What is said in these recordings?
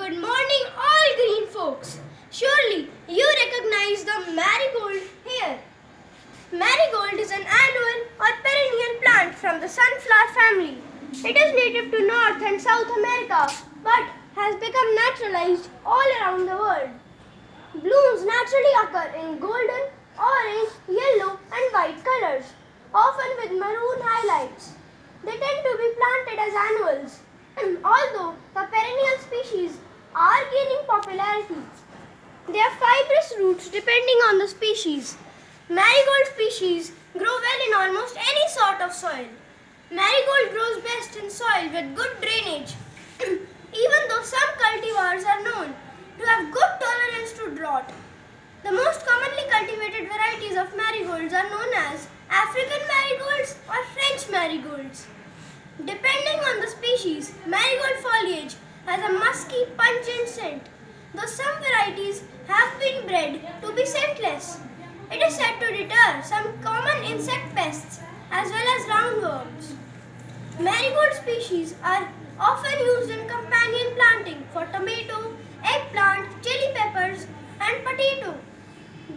Good morning, all green folks. Surely you recognize the marigold here. Marigold is an annual or perennial plant from the sunflower family. It is native to North and South America but has become naturalized all around the world. Blooms naturally occur in golden, orange, yellow and white colors, often with maroon highlights. They tend to be planted as annuals. Although the perennial species are gaining popularity, they have fibrous roots depending on the species. Marigold species grow well in almost any sort of soil. Marigold grows best in soil with good drainage, even though some cultivars are known to have good tolerance to drought. The most commonly cultivated varieties of marigolds are known as African marigolds or French marigolds. Depending on the species, marigold foliage has a musky, pungent scent, though some varieties have been bred to be scentless. It is said to deter some common insect pests as well as roundworms. Marigold species are often used in companion planting for tomato, eggplant, chili peppers and potato.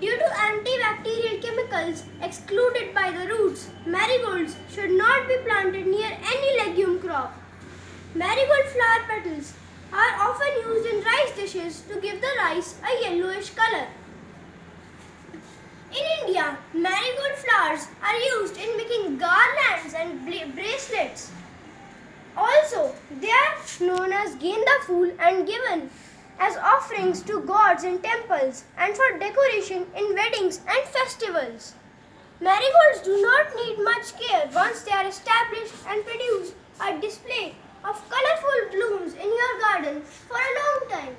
Due to antibacterial chemicals excluded by the roots, marigolds should not be planted near any legume crop. Marigold flower petals are often used in rice dishes to give the rice a yellowish color. In India, marigold flowers are used in making garlands and bracelets. Also, they are known as genda phool and given as offerings to gods in temples and for decoration in weddings and festivals. Marigolds do not need much care once they are established and produce a display of colorful blooms in your garden for a long time.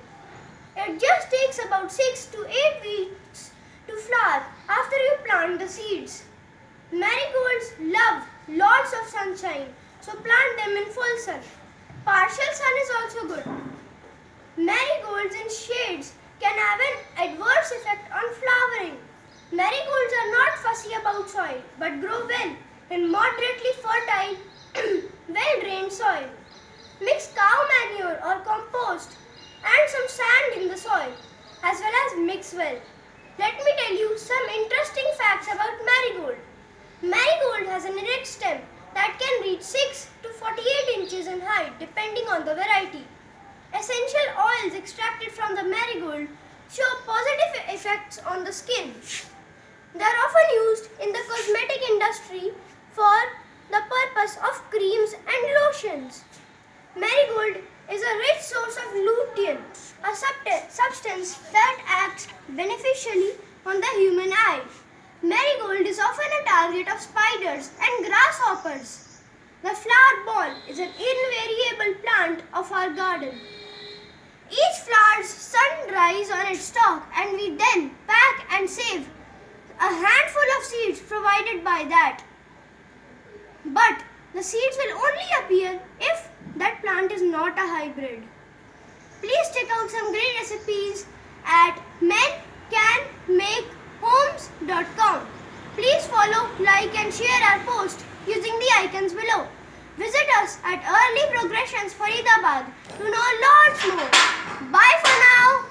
It just takes about 6 to 8 weeks to flower after you plant the seeds. Marigolds love lots of sunshine, so plant them in full sun. Partial sun is also good. Marigolds in shades can have an adverse effect on flowering. Marigolds are not fussy about soil but grow well in moderately fertile, well-drained soil. Mix cow manure or compost and some sand in the soil as well as mix well. Let me tell you some interesting facts about marigold. Marigold has an erect stem that can reach 6 to 48 inches in height depending on the variety. Essential oils extracted from the marigold show positive effects on the skin. They are often used in the cosmetic industry for the purpose of creams and lotions. Marigold is a rich source of lutein, a substance that acts beneficially on the human eye. Marigold is often a target of spiders and grasshoppers. The flower ball is an invariable plant of our garden. Each flower's sun dries on its stalk and we then pack and save a handful of seeds provided by that. But the seeds will only appear if that plant is not a hybrid. Please check out some great recipes at mencanmakehomes.com. Please follow, like and share our post using the icons below. Visit us at Early Progressions Faridabad to know lots more. Bye for now.